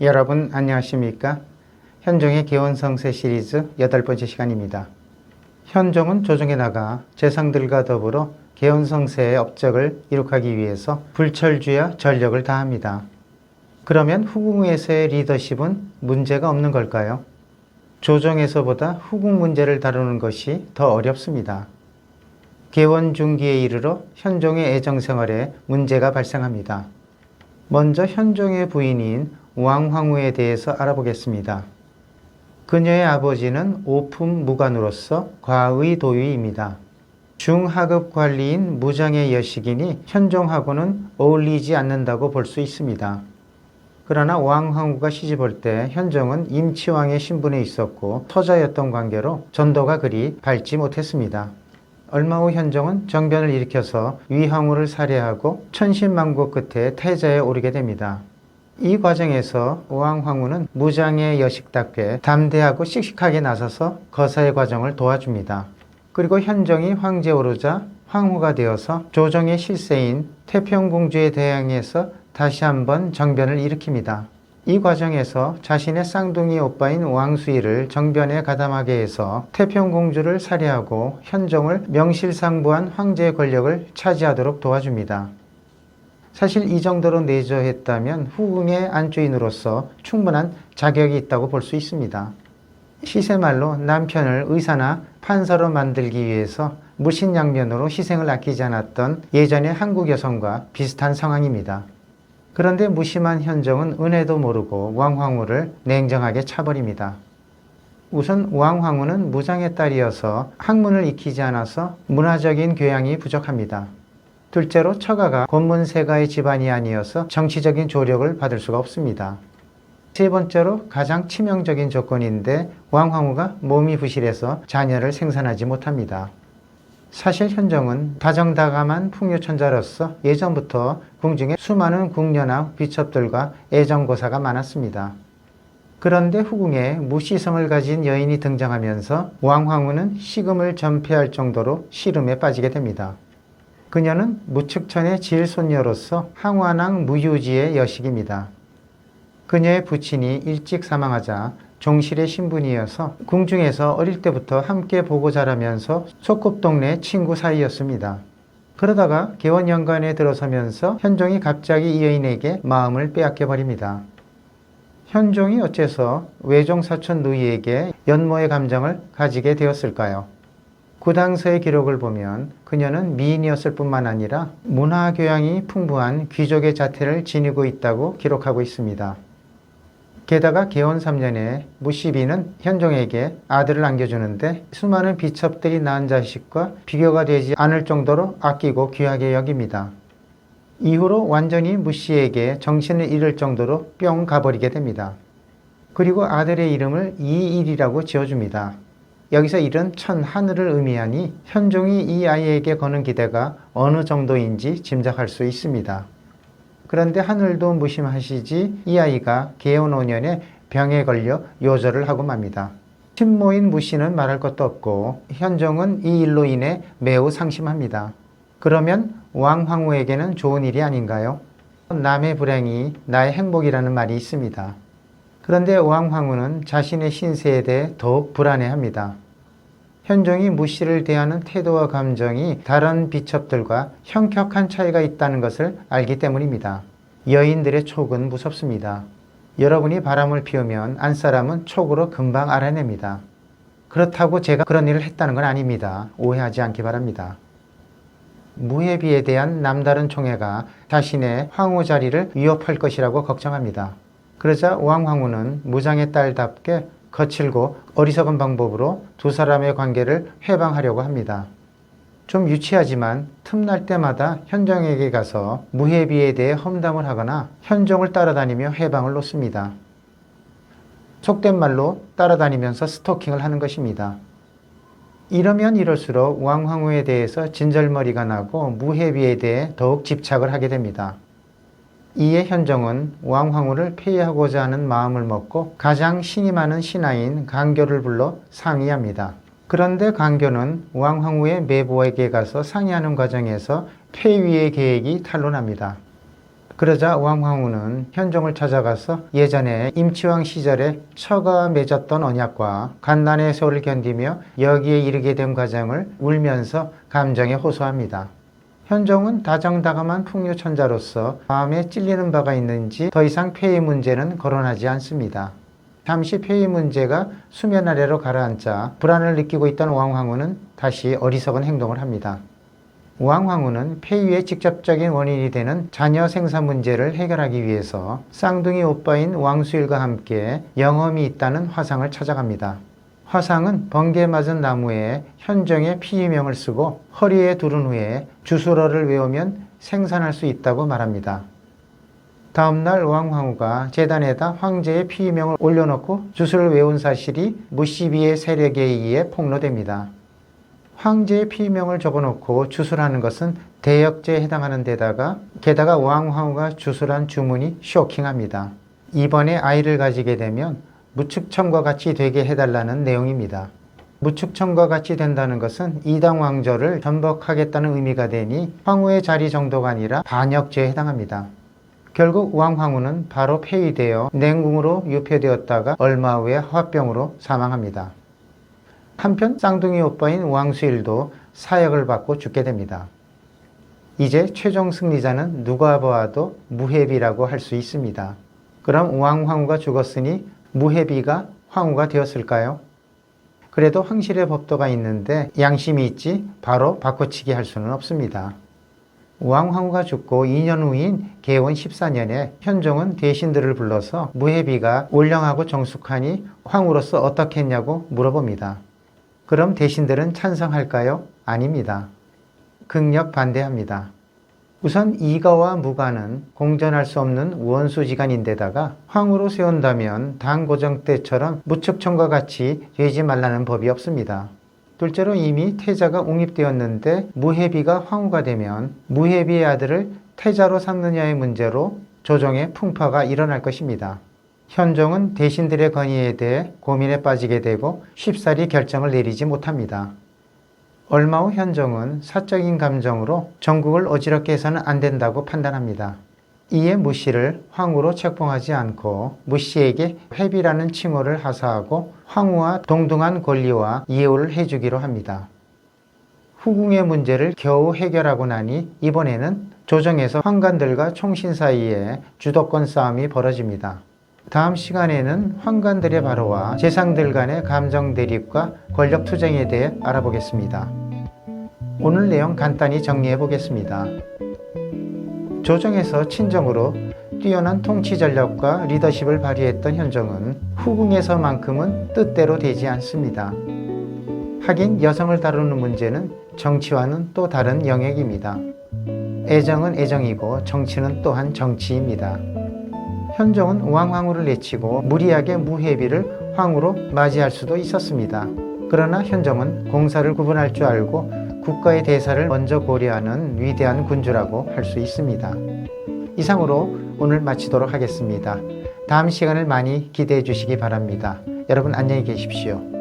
여러분 안녕하십니까? 현종의 개원성세 시리즈 8번째 시간입니다. 현종은 조정에 나가 재상들과 더불어 개원성세의 업적을 이룩하기 위해서 불철주야 전력을 다합니다. 그러면 후궁에서의 리더십은 문제가 없는 걸까요? 조정에서보다 후궁 문제를 다루는 것이 더 어렵습니다. 개원 중기에 이르러 현종의 애정생활에 문제가 발생합니다. 먼저 현종의 부인인 왕황후에 대해서 알아보겠습니다. 그녀의 아버지는 오품 무관으로서 과의 도유입니다. 중하급 관리인 무장의 여식이니 현종하고는 어울리지 않는다고 볼 수 있습니다. 그러나 왕황후가 시집올 때 현종은 임치왕의 신분에 있었고 터자였던 관계로 전도가 그리 밝지 못했습니다. 얼마 후 현종은 정변을 일으켜서 위황후를 살해하고 천신만고 끝에 태자에 오르게 됩니다. 이 과정에서 왕황후는 무장의 여식답게 담대하고 씩씩하게 나서서 거사의 과정을 도와줍니다. 그리고 현종이 황제에 오르자 황후가 되어서 조정의 실세인 태평공주에 대항해서 다시 한번 정변을 일으킵니다. 이 과정에서 자신의 쌍둥이 오빠인 왕수이를 정변에 가담하게 해서 태평공주를 살해하고 현종을 명실상부한 황제의 권력을 차지하도록 도와줍니다. 사실 이 정도로 내조했다면 후궁의 안주인으로서 충분한 자격이 있다고 볼 수 있습니다. 시세말로 남편을 의사나 판사로 만들기 위해서 무신양면으로 희생을 아끼지 않았던 예전의 한국 여성과 비슷한 상황입니다. 그런데 무심한 현종은 은혜도 모르고 왕황후를 냉정하게 차버립니다. 우선 왕황후는 무장의 딸이어서 학문을 익히지 않아서 문화적인 교양이 부족합니다. 둘째로 처가가 권문세가의 집안이 아니어서 정치적인 조력을 받을 수가 없습니다. 세 번째로 가장 치명적인 조건인데 왕황후가 몸이 부실해서 자녀를 생산하지 못합니다. 사실 현종은 다정다감한 풍요천자로서 예전부터 궁중에 수많은 궁녀나 비첩들과 애정고사가 많았습니다. 그런데 후궁에 무시성을 가진 여인이 등장하면서 왕황후는 식음을 전폐할 정도로 시름에 빠지게 됩니다. 그녀는 무측천의 질손녀로서 항완왕 무유지의 여식입니다. 그녀의 부친이 일찍 사망하자 종실의 신분이어서 궁중에서 어릴 때부터 함께 보고 자라면서 소꿉동네 친구 사이였습니다. 그러다가 개원연간에 들어서면서 현종이 갑자기 이 여인에게 마음을 빼앗겨 버립니다. 현종이 어째서 외종사촌 누이에게 연모의 감정을 가지게 되었을까요? 구당서의 기록을 보면 그녀는 미인이었을 뿐만 아니라 문화교양이 풍부한 귀족의 자태를 지니고 있다고 기록하고 있습니다. 게다가 개원 3년에 무시비는 현종에게 아들을 안겨주는데 수많은 비첩들이 낳은 자식과 비교가 되지 않을 정도로 아끼고 귀하게 여깁니다. 이후로 완전히 무시에게 정신을 잃을 정도로 뿅 가버리게 됩니다. 그리고 아들의 이름을 이일이라고 지어줍니다. 여기서 일은 천 하늘을 의미하니 현종이 이 아이에게 거는 기대가 어느 정도인지 짐작할 수 있습니다. 그런데 하늘도 무심하시지 이 아이가 개원 5년에 병에 걸려 요절을 하고 맙니다. 친모인 무씨는 말할 것도 없고 현종은 이 일로 인해 매우 상심합니다. 그러면 왕황후에게는 좋은 일이 아닌가요? 남의 불행이 나의 행복이라는 말이 있습니다. 그런데 왕황후는 자신의 신세에 대해 더욱 불안해합니다. 현종이 무씨를 대하는 태도와 감정이 다른 비첩들과 현격한 차이가 있다는 것을 알기 때문입니다. 여인들의 촉은 무섭습니다. 여러분이 바람을 피우면 안사람은 촉으로 금방 알아냅니다. 그렇다고 제가 그런 일을 했다는 건 아닙니다. 오해하지 않기 바랍니다. 무해비에 대한 남다른 총애가 자신의 황후 자리를 위협할 것이라고 걱정합니다. 그러자 왕황후는 무장의 딸답게 거칠고 어리석은 방법으로 두 사람의 관계를 회방하려고 합니다. 좀 유치하지만 틈날 때마다 현종에게 가서 무해비에 대해 험담을 하거나 현종을 따라다니며 해방을 놓습니다. 속된 말로 따라다니면서 스토킹을 하는 것입니다. 이러면 이럴수록 왕황후에 대해서 진절머리가 나고 무해비에 대해 더욱 집착을 하게 됩니다. 이에 현종은 왕황후를 폐위하고자 하는 마음을 먹고 가장 신이 많은 신하인 강교를 불러 상의합니다. 그런데 강교는 왕황후의 매부에게 가서 상의하는 과정에서 폐위의 계획이 탄로납니다. 그러자 왕황후는 현종을 찾아가서 예전에 임치왕 시절에 처가 맺었던 언약과 갓난의 세월을 견디며 여기에 이르게 된 과정을 울면서 감정에 호소합니다. 현종은 다정다감한 풍류천자로서 마음에 찔리는 바가 있는지 더 이상 폐위 문제는 거론하지 않습니다. 잠시 폐위 문제가 수면 아래로 가라앉자 불안을 느끼고 있던 왕황후는 다시 어리석은 행동을 합니다. 왕황후는 폐위의 직접적인 원인이 되는 자녀 생산 문제를 해결하기 위해서 쌍둥이 오빠인 왕수일과 함께 영험이 있다는 화상을 찾아갑니다. 화상은 번개 맞은 나무에 현종의 피위명을 쓰고 허리에 두른 후에 주술어를 외우면 생산할 수 있다고 말합니다. 다음날 왕황후가 제단에다 황제의 피위명을 올려놓고 주술을 외운 사실이 무시비의 세력에 의해 폭로됩니다. 황제의 피위명을 적어놓고 주술하는 것은 대역죄에 해당하는 데다가 게다가 왕황후가 주술한 주문이 쇼킹합니다. 이번에 아이를 가지게 되면 무축청과 같이 되게 해달라는 내용입니다. 무축청과 같이 된다는 것은 이당 왕조를 전복하겠다는 의미가 되니 황후의 자리 정도가 아니라 반역죄에 해당합니다. 결국 왕황후는 바로 폐위되어 냉궁으로 유폐되었다가 얼마 후에 화병으로 사망합니다. 한편 쌍둥이 오빠인 왕수일도 사역을 받고 죽게 됩니다. 이제 최종 승리자는 누가 보아도 무해비라고 할 수 있습니다. 그럼 왕황후가 죽었으니 무해비가 황후가 되었을까요? 그래도 황실의 법도가 있는데 양심이 있지 바로 바꿔치기 할 수는 없습니다. 왕황후가 죽고 2년 후인 개원 14년에 현종은 대신들을 불러서 무해비가 올령하고 정숙하니 황후로서 어떻게 했냐고 물어봅니다. 그럼 대신들은 찬성할까요? 아닙니다. 극력 반대합니다. 우선 이가와 무가는 공전할 수 없는 원수지간인데다가 황후로 세운다면 당고정 때처럼 무축청과 같이 되지 말라는 법이 없습니다. 둘째로 이미 태자가 옹립되었는데 무해비가 황후가 되면 무해비의 아들을 태자로 삼느냐의 문제로 조정의 풍파가 일어날 것입니다. 현종은 대신들의 건의에 대해 고민에 빠지게 되고 쉽사리 결정을 내리지 못합니다. 얼마 후 현종은 사적인 감정으로 전국을 어지럽게 해서는 안 된다고 판단합니다. 이에 무씨를 황후로 책봉하지 않고 무씨에게 회비라는 칭호를 하사하고 황후와 동등한 권리와 예우를 해주기로 합니다. 후궁의 문제를 겨우 해결하고 나니 이번에는 조정에서 황관들과 총신 사이에 주도권 싸움이 벌어집니다. 다음 시간에는 황관들의 발호와 재상들 간의 감정 대립과 권력 투쟁에 대해 알아보겠습니다. 오늘 내용 간단히 정리해 보겠습니다. 조정에서 친정으로 뛰어난 통치 전략과 리더십을 발휘했던 현종은 후궁에서만큼은 뜻대로 되지 않습니다. 하긴 여성을 다루는 문제는 정치와는 또 다른 영역입니다. 애정은 애정이고 정치는 또한 정치입니다. 현종은 왕황후를 내치고 무리하게 무해비를 황후로 맞이할 수도 있었습니다. 그러나 현종은 공사를 구분할 줄 알고 국가의 대사를 먼저 고려하는 위대한 군주라고 할 수 있습니다. 이상으로 오늘 마치도록 하겠습니다. 다음 시간을 많이 기대해 주시기 바랍니다. 여러분 안녕히 계십시오.